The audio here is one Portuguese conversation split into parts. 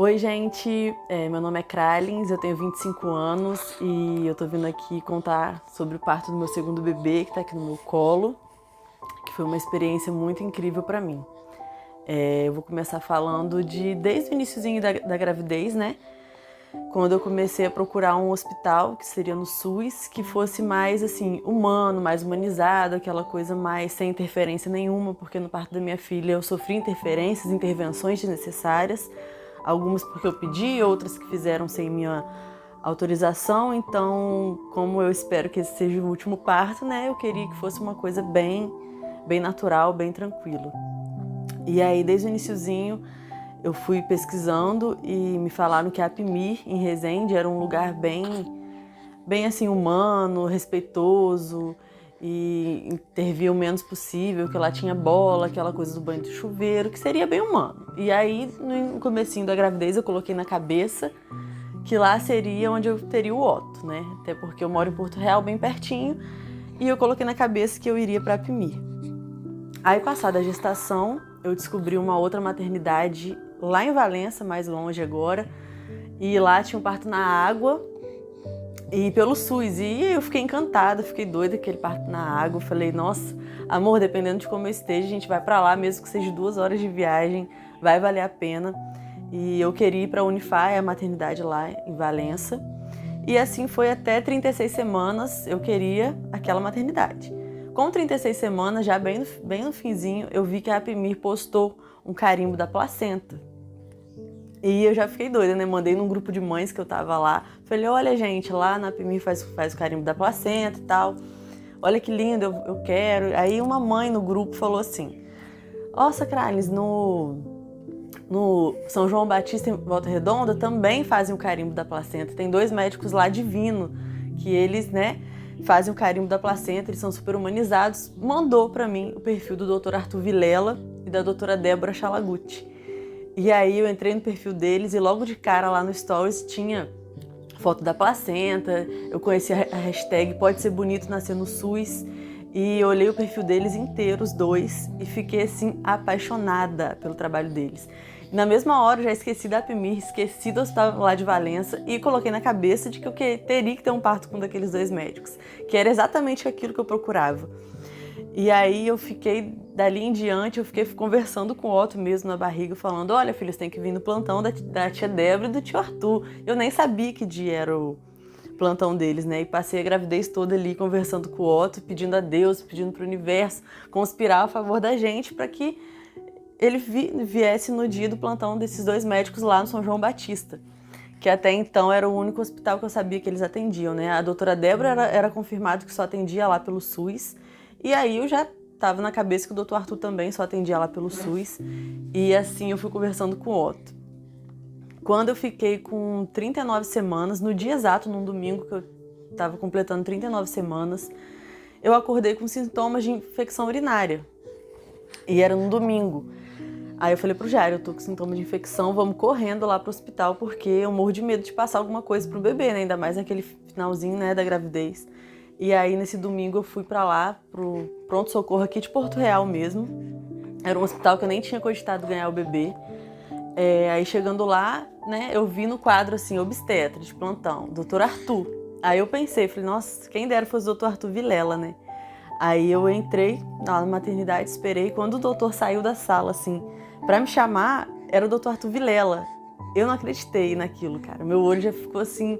Oi, gente. Meu nome é Kralins, eu tenho 25 anos e eu tô vindo aqui contar sobre o parto do meu segundo bebê, que tá aqui no meu colo, que foi uma experiência muito incrível pra mim. Eu vou começar falando desde o iniciozinho da gravidez, né? Quando eu comecei a procurar um hospital, que seria no SUS, que fosse mais, assim, humano, mais humanizado, aquela coisa mais sem interferência nenhuma, porque no parto da minha filha eu sofri interferências, intervenções desnecessárias, algumas porque eu pedi, outras que fizeram sem minha autorização. Então, como eu espero que esse seja o último parto, né, eu queria que fosse uma coisa bem natural, bem tranquilo. E aí, desde o iniciozinho, eu fui pesquisando e me falaram que a Apimir, em Resende, era um lugar bem assim, humano, respeitoso e intervia o menos possível, que lá tinha bola, aquela coisa do banho de chuveiro, que seria bem humano. E aí, no comecinho da gravidez, eu coloquei na cabeça que lá seria onde eu teria o Otto, né? Até porque eu moro em Porto Real, bem pertinho, e eu coloquei na cabeça que eu iria para Apimir. Aí, passada a gestação, eu descobri uma outra maternidade lá em Valença, mais longe agora, e lá tinha um parto na água e pelo SUS. E eu fiquei encantada, fiquei doida com aquele parto na água. Eu falei, nossa, amor, dependendo de como eu esteja, a gente vai pra lá, mesmo que seja 2 horas de viagem, vai valer a pena. E eu queria ir pra Unify, a maternidade lá em Valença. E assim foi até 36 semanas, eu queria aquela maternidade. Com 36 semanas, já bem no finzinho, eu vi que a Apimir postou um carimbo da placenta. E eu já fiquei doida, né? Mandei num grupo de mães que eu tava lá. Falei, olha, gente, lá na Apimir faz o carimbo da placenta e tal. Olha que lindo, eu quero. Aí uma mãe no grupo falou assim, nossa, Kralins, no São João Batista em Volta Redonda também fazem o carimbo da placenta. Tem 2 médicos lá divino que eles, né, fazem o carimbo da placenta, eles são super humanizados. Mandou pra mim o perfil do Dr. Arthur Vilela e da doutora Débora Chalaguti. E aí eu entrei no perfil deles e logo de cara lá no Stories tinha foto da placenta, eu conheci a hashtag Pode Ser Bonito Nascer no SUS e eu olhei o perfil deles inteiro, os dois, e fiquei assim apaixonada pelo trabalho deles. E na mesma hora eu já esqueci da Apimir, esqueci do hospital lá de Valença e coloquei na cabeça de que eu teria que ter um parto com um daqueles 2 médicos, que era exatamente aquilo que eu procurava. E aí eu fiquei, dali em diante, eu fiquei conversando com o Otto mesmo na barriga, falando, olha filho, você tem que vir no plantão da tia Débora e do tio Arthur. Eu nem sabia que dia era o plantão deles, né? E passei a gravidez toda ali conversando com o Otto, pedindo a Deus, pedindo pro universo conspirar a favor da gente para que ele viesse no dia do plantão desses 2 médicos lá no São João Batista, que até então era o único hospital que eu sabia que eles atendiam, né? A doutora Débora era confirmado que só atendia lá pelo SUS, e aí eu já estava na cabeça que o doutor Arthur também só atendia lá pelo SUS, e assim eu fui conversando com o Otto. Quando eu fiquei com 39 semanas, no dia exato, num domingo que eu estava completando 39 semanas, eu acordei com sintomas de infecção urinária, e era no domingo. Aí eu falei pro Jairo, eu tô com sintomas de infecção, vamos correndo lá pro hospital, porque eu morro de medo de passar alguma coisa pro bebê, né? Ainda mais naquele finalzinho, né, da gravidez. E aí nesse domingo eu fui pra lá, pro pronto-socorro aqui de Porto Real mesmo. Era um hospital que eu nem tinha cogitado ganhar o bebê. Aí chegando lá, né, eu vi no quadro assim, obstetra de plantão, doutor Arthur. Aí eu pensei, falei, nossa, quem dera fosse o doutor Arthur Vilela, né? Aí eu entrei lá na maternidade, esperei. Quando o doutor saiu da sala, assim, pra me chamar, era o doutor Arthur Vilela. Eu não acreditei naquilo, cara. Meu olho já ficou assim,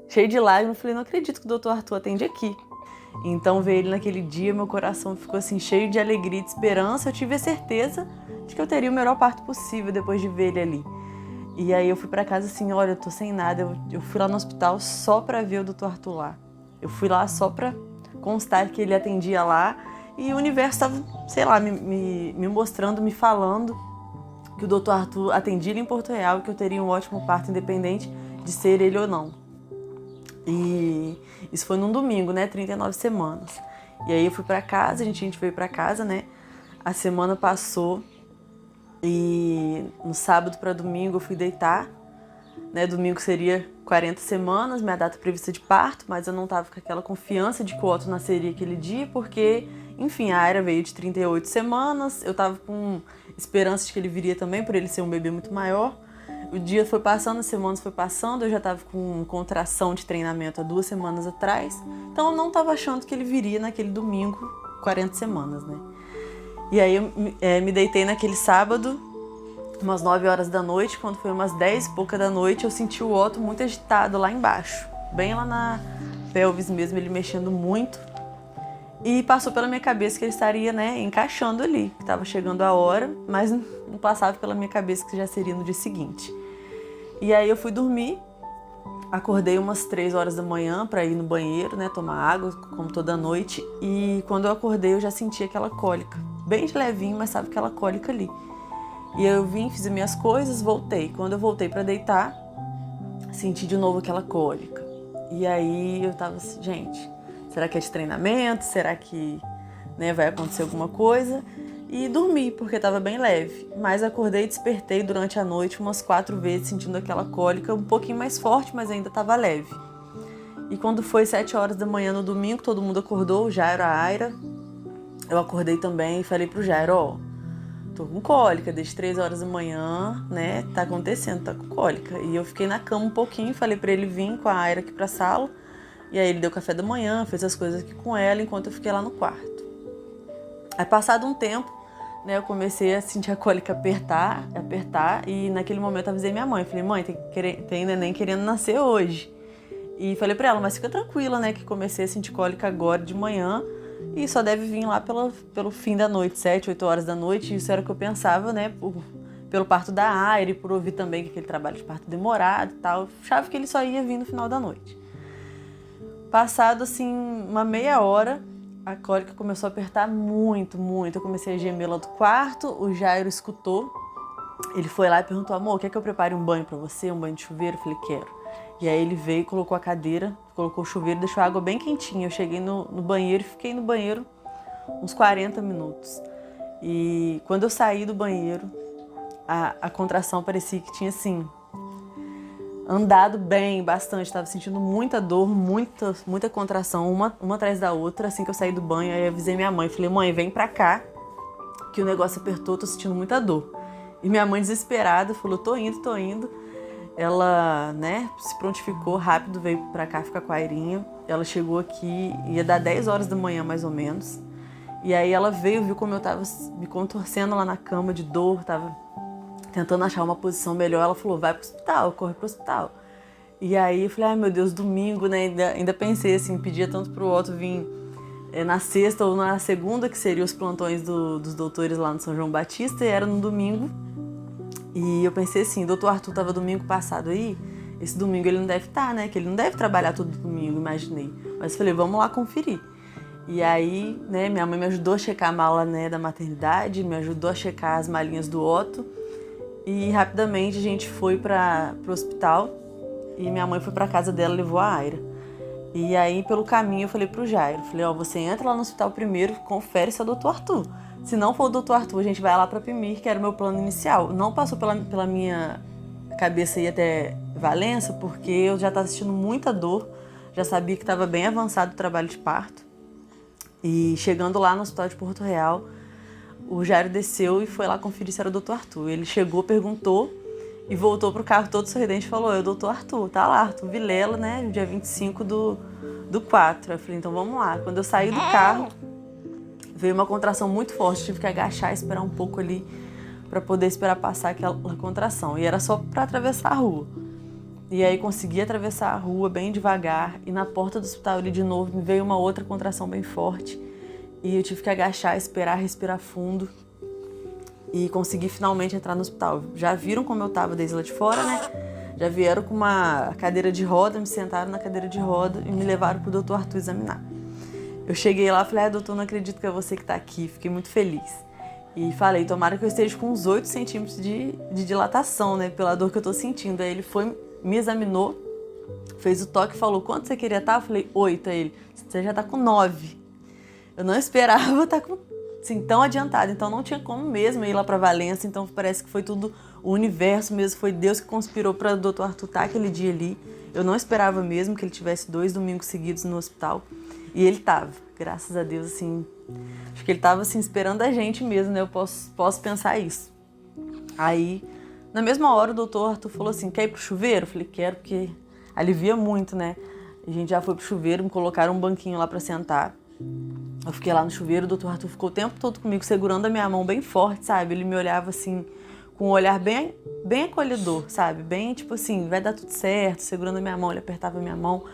cheio de lágrimas. Eu falei, não acredito que o doutor Arthur atende aqui. Então veio ele naquele dia, meu coração ficou assim, cheio de alegria, de esperança. Eu tive a certeza de que eu teria o melhor parto possível depois de ver ele ali. E aí eu fui pra casa assim, olha, eu tô sem nada. Eu fui lá no hospital só pra ver o doutor Arthur lá. Eu fui lá só pra constar que ele atendia lá, e o universo estava, sei lá, me mostrando, me falando que o doutor Arthur atendia ele em Porto Real e que eu teria um ótimo parto independente de ser ele ou não. E isso foi num domingo, né, 39 semanas. E aí eu fui pra casa, a gente veio pra casa, né, a semana passou e no sábado pra domingo eu fui deitar, né, domingo seria 40 semanas, minha data prevista de parto, mas eu não estava com aquela confiança de que o Otto nasceria aquele dia, porque, enfim, a Aira veio de 38 semanas, eu estava com esperança de que ele viria também, por ele ser um bebê muito maior. O dia foi passando, as semanas foi passando, eu já tava com contração de treinamento há 2 semanas atrás, então eu não tava achando que ele viria naquele domingo, 40 semanas, né? E aí eu me deitei naquele sábado, umas 9 horas da noite, quando foi umas 10 e pouca da noite, eu senti o Otto muito agitado lá embaixo, bem lá na pelvis mesmo, ele mexendo muito. E passou pela minha cabeça que ele estaria, né, encaixando ali, que estava chegando a hora, mas não passava pela minha cabeça que já seria no dia seguinte. E aí eu fui dormir, acordei umas 3 horas da manhã para ir no banheiro, né, tomar água, como toda noite, e quando eu acordei eu já senti aquela cólica, bem de levinho, mas sabe aquela cólica ali. E eu vim, fiz as minhas coisas, voltei. Quando eu voltei para deitar, senti de novo aquela cólica. E aí eu tava assim, gente, será que é de treinamento? Será que, né, vai acontecer alguma coisa? E dormi, porque estava bem leve. Mas acordei e despertei durante a noite umas 4 vezes, sentindo aquela cólica um pouquinho mais forte, mas ainda estava leve. E quando foi 7 horas da manhã no domingo, todo mundo acordou, o Jairo, a Aira. Eu acordei também e falei pro Jairo, ó, tô com cólica, desde 3 horas da manhã, né, tá acontecendo, tá com cólica. E eu fiquei na cama um pouquinho, falei pra ele vir com a Aira aqui pra sala. E aí ele deu café da manhã, fez as coisas aqui com ela, enquanto eu fiquei lá no quarto. Aí passado um tempo, né, eu comecei a sentir a cólica apertar, e naquele momento eu avisei minha mãe. Falei, mãe, tem neném querendo nascer hoje. E falei pra ela, mas fica tranquila, né, que comecei a sentir cólica agora de manhã e só deve vir lá pelo fim da noite, 7, 8 horas da noite. Isso era o que eu pensava, né, pelo parto da Aire, por ouvir também que aquele trabalho de parto demorado e tal. Eu achava que ele só ia vir no final da noite. Passado, assim, uma meia hora, a cólica começou a apertar muito, muito. Eu comecei a gemer lá do quarto, o Jairo escutou. Ele foi lá e perguntou, amor, quer que eu prepare um banho pra você, um banho de chuveiro? Eu falei, quero. E aí ele veio, colocou a cadeira, colocou o chuveiro, deixou a água bem quentinha. Eu cheguei no banheiro e fiquei no banheiro uns 40 minutos. E quando eu saí do banheiro, a contração parecia que tinha, assim, andado bem, bastante, estava sentindo muita dor, muita contração, uma atrás da outra. Assim que eu saí do banho, aí eu avisei minha mãe, falei, mãe, vem pra cá, que o negócio apertou, tô sentindo muita dor. E minha mãe desesperada falou, tô indo. Ela, né, se prontificou rápido, veio pra cá ficar com a Airinha. Ela chegou aqui, ia dar 10 horas da manhã mais ou menos. E aí ela veio, viu como eu tava me contorcendo lá na cama de dor, tava tentando achar uma posição melhor. Ela falou, vai pro hospital, corre pro hospital. E aí eu falei, ai meu Deus, domingo, né? Ainda pensei assim, pedia tanto pro Otto vir na sexta ou na segunda, que seriam os plantões dos doutores lá no São João Batista, e era no domingo. E eu pensei assim, doutor Arthur tava domingo passado aí, esse domingo ele não deve estar, né? Que ele não deve trabalhar todo domingo, imaginei. Mas falei, vamos lá conferir. E aí, né, minha mãe me ajudou a checar a mala, né, da maternidade, me ajudou a checar as malinhas do Otto. E rapidamente a gente foi pro hospital e minha mãe foi pra casa dela, levou a Aira. E aí, pelo caminho, eu falei pro Jairo, falei, ó, você entra lá no hospital primeiro, confere se é o doutor Arthur. Se não for o doutor Arthur, a gente vai lá pra Pimir, que era o meu plano inicial. Não passou pela minha cabeça ir até Valença, porque eu já estava sentindo muita dor, já sabia que estava bem avançado o trabalho de parto. E chegando lá no hospital de Porto Real, o Jairo desceu e foi lá conferir se era o doutor Arthur. Ele chegou, perguntou e voltou pro carro todo sorridente e falou, é o doutor Arthur, tá lá, Arthur Vilela, né, dia 25 do 4. Eu falei, então vamos lá. Quando eu saí do carro, veio uma contração muito forte, tive que agachar e esperar um pouco ali para poder esperar passar aquela contração. E era só para atravessar a rua. E aí consegui atravessar a rua bem devagar e na porta do hospital ali de novo me veio uma outra contração bem forte. E eu tive que agachar, esperar, respirar fundo e consegui finalmente entrar no hospital. Já viram como eu tava desde lá de fora, né? Já vieram com uma cadeira de roda, me sentaram na cadeira de roda e me levaram pro doutor Arthur examinar. Eu cheguei lá e falei, doutor, não acredito que é você que tá aqui, fiquei muito feliz. E falei, tomara que eu esteja com uns 8 centímetros de dilatação, né, pela dor que eu tô sentindo. Aí ele foi, me examinou, fez o toque e falou, quanto você queria estar? Eu falei, 8. Aí ele, você já tá com 9. Eu não esperava estar com, assim, tão adiantado, então não tinha como mesmo ir lá pra Valença, então parece que foi tudo o universo mesmo, foi Deus que conspirou para o doutor Arthur estar aquele dia ali. Eu não esperava mesmo que ele tivesse 2 domingos seguidos no hospital. E ele tava, graças a Deus, assim, acho que ele tava, assim, esperando a gente mesmo, né, eu posso pensar isso. Aí, Na mesma hora o doutor Arthur falou assim, quer ir pro chuveiro? Eu falei, quero, porque alivia muito, né? A gente já foi pro chuveiro, me colocaram um banquinho lá pra sentar. Eu fiquei lá no chuveiro, o doutor Arthur ficou o tempo todo comigo, segurando a minha mão bem forte, sabe? Ele me olhava assim, com um olhar bem acolhedor, sabe? Bem tipo assim, vai dar tudo certo, segurando a minha mão, ele apertava a minha mão.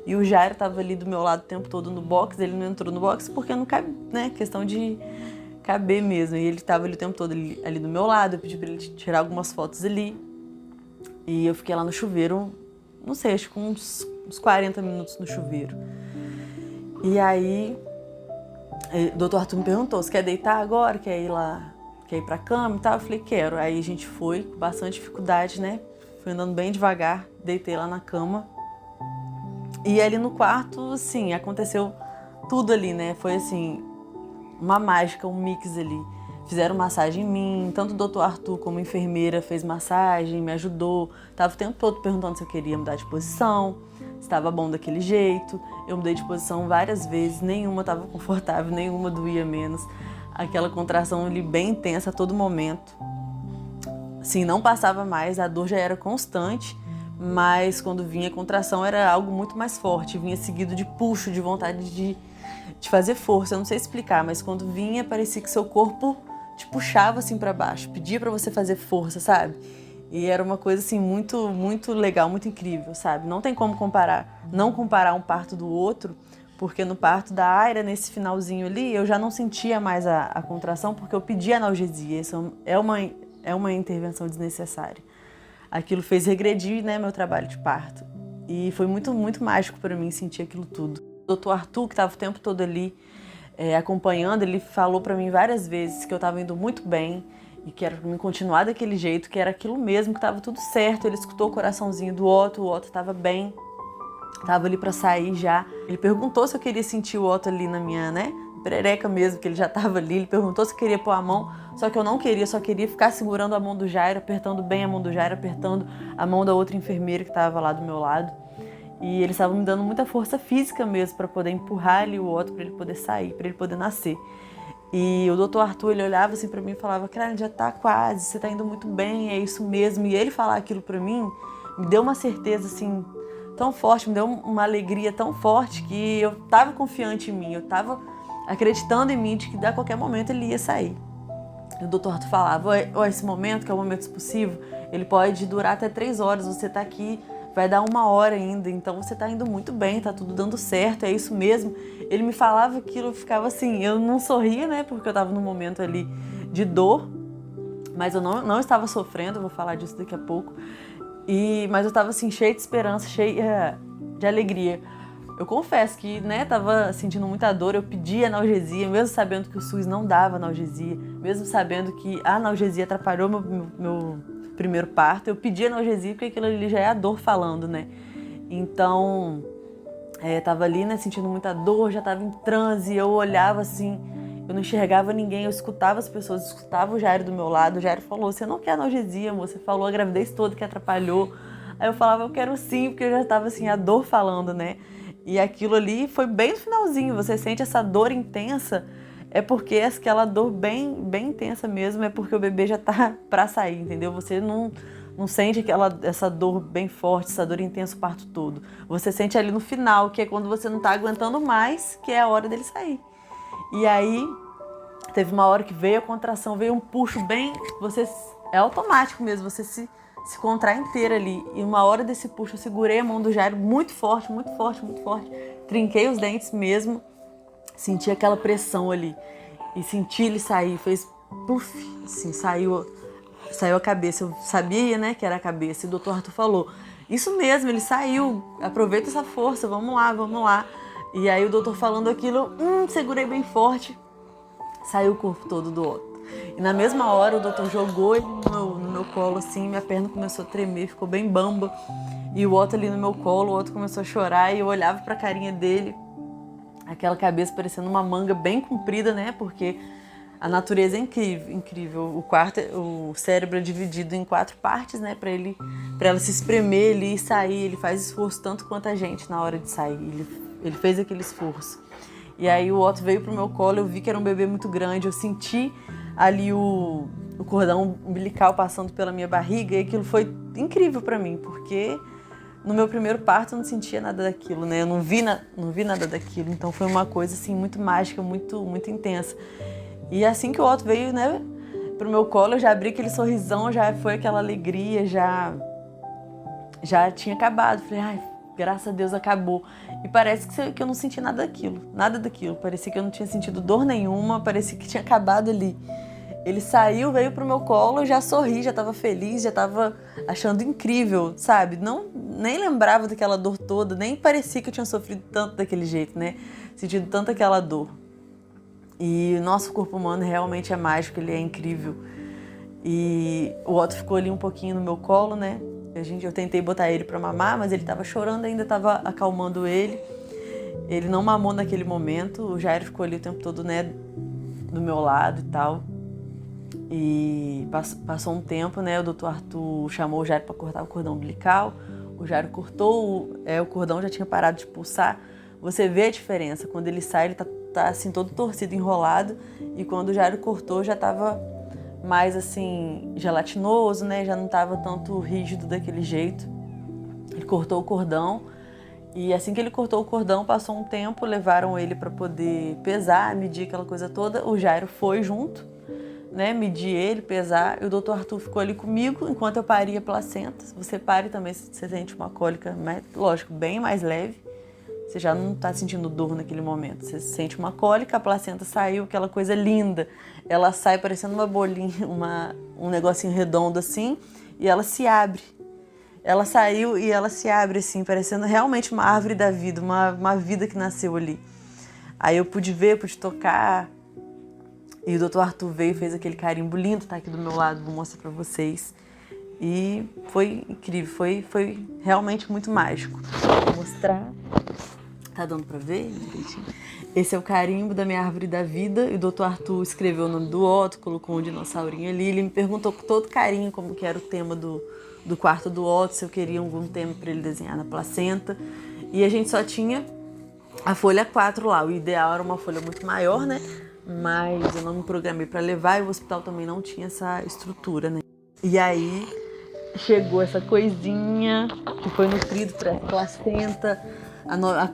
E o Jairo tava ali do meu lado o tempo todo no box, ele não entrou no box porque não cabe, né? Questão de caber mesmo. E ele tava ali o tempo todo ali do meu lado, eu pedi pra ele tirar algumas fotos ali. E eu fiquei lá no chuveiro, não sei, acho que uns 40 minutos no chuveiro. E aí, o doutor Arthur me perguntou, você quer deitar agora? Quer ir lá, quer ir pra cama e tal? Eu falei, quero. Aí a gente foi, com bastante dificuldade, né? Fui andando bem devagar, deitei lá na cama. E ali no quarto, assim, aconteceu tudo ali, né? Foi assim, uma mágica, um mix ali. Fizeram massagem em mim, tanto o doutor Arthur como a enfermeira fez massagem, me ajudou. Tava o tempo todo perguntando se eu queria mudar de posição, se estava bom daquele jeito. Eu mudei de posição várias vezes, nenhuma estava confortável, nenhuma doía menos. Aquela contração ali bem intensa a todo momento. Assim, não passava mais, a dor já era constante, mas quando vinha a contração era algo muito mais forte, vinha seguido de puxo, de vontade de fazer força. Eu não sei explicar, mas quando vinha parecia que seu corpo te puxava assim para baixo, pedia para você fazer força, sabe? E era uma coisa assim muito legal, muito incrível, sabe? Não tem como não comparar um parto do outro, porque no parto da Aira, nesse finalzinho ali, eu já não sentia mais a contração porque eu pedi analgesia. Isso é uma intervenção desnecessária. Aquilo fez regredir, né, meu trabalho de parto. E foi muito mágico para mim sentir aquilo tudo. O doutor Arthur, que estava o tempo todo ali acompanhando, ele falou para mim várias vezes que eu estava indo muito bem e que era para mim continuar daquele jeito, que era aquilo mesmo, que estava tudo certo. Ele escutou o coraçãozinho do Otto, o Otto estava bem, estava ali para sair já. Ele perguntou se eu queria sentir o Otto ali na minha, né, perereca mesmo, que ele já estava ali. Ele perguntou se eu queria pôr a mão, só que eu não queria, só queria ficar segurando a mão do Jairo, apertando bem a mão do Jairo, apertando a mão da outra enfermeira que estava lá do meu lado. E eles estavam me dando muita força física mesmo para poder empurrar ali o Otto para ele poder sair, para ele poder nascer. E o doutor Arthur, ele olhava assim para mim e falava, cara, já tá quase, você tá indo muito bem, é isso mesmo. E ele falar aquilo para mim me deu uma certeza assim tão forte, me deu uma alegria tão forte que eu tava confiante em mim, eu tava acreditando em mim de que a qualquer momento ele ia sair. E o doutor Arthur falava, esse momento, que é o momento expulsivo, ele pode durar até 3 horas, você tá aqui, vai dar 1 hora ainda, então você tá indo muito bem, tá tudo dando certo, é isso mesmo. Ele me falava aquilo, eu ficava assim, eu não sorria, né, porque eu tava num momento ali de dor, mas eu não estava sofrendo, eu vou falar disso daqui a pouco, mas eu tava assim, cheia de esperança, cheia de alegria. Eu confesso que, né, tava sentindo muita dor, eu pedi analgesia, mesmo sabendo que o SUS não dava analgesia, mesmo sabendo que a analgesia atrapalhou meu primeiro parto, eu pedi analgesia porque aquilo ali já é a dor falando, né? Então, tava ali, né, sentindo muita dor, já tava em transe, eu olhava assim, eu não enxergava ninguém, eu escutava as pessoas, escutava o Jairo do meu lado, o Jairo falou, você não quer analgesia, amor? Você falou a gravidez toda que atrapalhou. Aí eu falava, eu quero sim, porque eu já tava assim, a dor falando, né? E aquilo ali foi bem no finalzinho, você sente essa dor intensa, é porque aquela dor bem intensa mesmo, é porque o bebê já tá pra sair, entendeu? Você não sente essa dor bem forte, essa dor intensa o parto todo. Você sente ali no final, que é quando você não tá aguentando mais, que é a hora dele sair. E aí, teve uma hora que veio a contração, veio um puxo bem, é automático mesmo, você se contrai inteira ali. E uma hora desse puxo, eu segurei a mão do Jairo muito forte, trinquei os dentes mesmo, senti aquela pressão ali e senti ele sair, fez puff, assim, saiu a cabeça. Eu sabia, né, que era a cabeça, e o doutor Arthur falou, isso mesmo, ele saiu, aproveita essa força, vamos lá. E aí o doutor falando aquilo, segurei bem forte, saiu o corpo todo do Otto. E na mesma hora o doutor jogou ele no meu colo assim, minha perna começou a tremer, ficou bem bamba. E o Otto ali no meu colo, o Otto começou a chorar e eu olhava pra carinha dele, aquela cabeça parecendo uma manga bem comprida, né? Porque a natureza é incrível. O cérebro é dividido em 4 partes, né? Pra ela se espremer ali e sair. Ele faz esforço tanto quanto a gente na hora de sair. Ele fez aquele esforço. E aí o Otto veio pro meu colo, eu vi que era um bebê muito grande, eu senti ali o cordão umbilical passando pela minha barriga, e aquilo foi incrível para mim, porque no meu primeiro parto eu não sentia nada daquilo, né? Eu não vi nada daquilo, então foi uma coisa assim muito mágica, muito intensa. E assim que o Otto veio, né, pro meu colo, eu já abri aquele sorrisão, já foi aquela alegria, já tinha acabado. Falei, ai, graças a Deus acabou. E parece que eu não senti nada daquilo. Parecia que eu não tinha sentido dor nenhuma, parecia que tinha acabado ali. Ele saiu, veio pro meu colo, eu já sorri, já tava feliz, já tava achando incrível, sabe? Nem lembrava daquela dor toda, nem parecia que eu tinha sofrido tanto daquele jeito, né? Sentido tanto aquela dor. E o nosso corpo humano realmente é mágico, ele é incrível. E o Otto ficou ali um pouquinho no meu colo, né? Eu tentei botar ele pra mamar, mas ele tava chorando ainda, tava acalmando ele. Ele não mamou naquele momento, o Jairo ficou ali o tempo todo, né, do meu lado e tal. E passou um tempo, né, o doutor Arthur chamou o Jairo para cortar o cordão umbilical. O Jairo cortou, o cordão já tinha parado de pulsar. Você vê a diferença, quando ele sai ele tá assim todo torcido, enrolado, e quando o Jairo cortou já estava mais assim gelatinoso, né, já não estava tanto rígido daquele jeito. Ele cortou o cordão e assim que ele cortou o cordão, passou um tempo, levaram ele para poder pesar, medir aquela coisa toda. O Jairo foi junto, né, medir ele, pesar, e o doutor Arthur ficou ali comigo enquanto eu paria a placenta. Se você pare também, você sente uma cólica, lógico, bem mais leve, você já não está sentindo dor naquele momento, você sente uma cólica, a placenta saiu, aquela coisa linda, ela sai parecendo uma bolinha, um negocinho redondo assim, e ela se abre. Ela saiu e ela se abre assim, parecendo realmente uma árvore da vida, uma vida que nasceu ali. Aí eu pude ver, pude tocar. E o doutor Arthur veio e fez aquele carimbo lindo, tá aqui do meu lado, vou mostrar pra vocês. E foi incrível, foi realmente muito mágico. Vou mostrar. Tá dando pra ver? Esse é o carimbo da minha árvore da vida. E o doutor Arthur escreveu o nome do Otto, colocou um dinossaurinho ali. Ele me perguntou com todo carinho como que era o tema do quarto do Otto, se eu queria algum tema pra ele desenhar na placenta. E a gente só tinha a folha 4 lá. O ideal era uma folha muito maior, né? Mas eu não me programei para levar e o hospital também não tinha essa estrutura, né? E aí chegou essa coisinha que foi nutrido por essa placenta,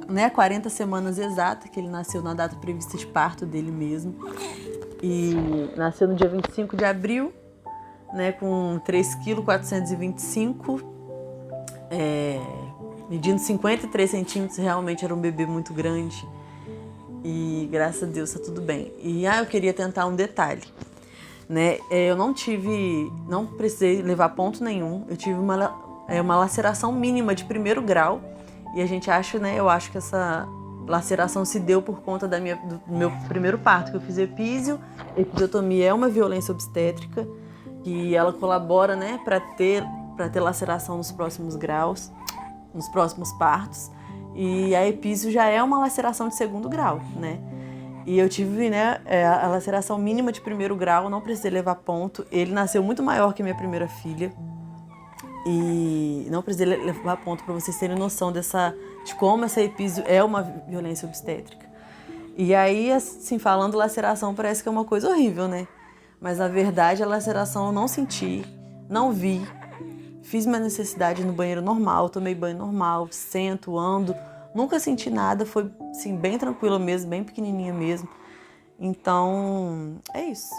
né, 40 semanas exatas, que ele nasceu na data prevista de parto dele mesmo. E nasceu no dia 25 de abril, né, com 3,425 kg, medindo 53 centímetros, realmente era um bebê muito grande. E graças a Deus tá tudo bem. E eu queria tentar um detalhe, né? Eu não precisei levar ponto nenhum. Eu tive uma laceração mínima de 1º grau. E a gente acha, né? Eu acho que essa laceração se deu por conta do meu primeiro parto, que eu fiz epísio. Episiotomia é uma violência obstétrica e ela colabora, né, para ter laceração nos próximos graus, nos próximos partos. E a epísio já é uma laceração de 2º grau, né? E eu tive, né, a laceração mínima de 1º grau, não precisei levar ponto. Ele nasceu muito maior que a minha primeira filha. E não precisei levar ponto, para vocês terem noção de como essa epísio é uma violência obstétrica. E aí, assim, falando laceração, parece que é uma coisa horrível, né? Mas na verdade a laceração eu não senti, não vi. Fiz minha necessidade no banheiro normal, tomei banho normal, sento, ando. Nunca senti nada, foi assim, bem tranquila mesmo, bem pequenininha mesmo. Então, é isso.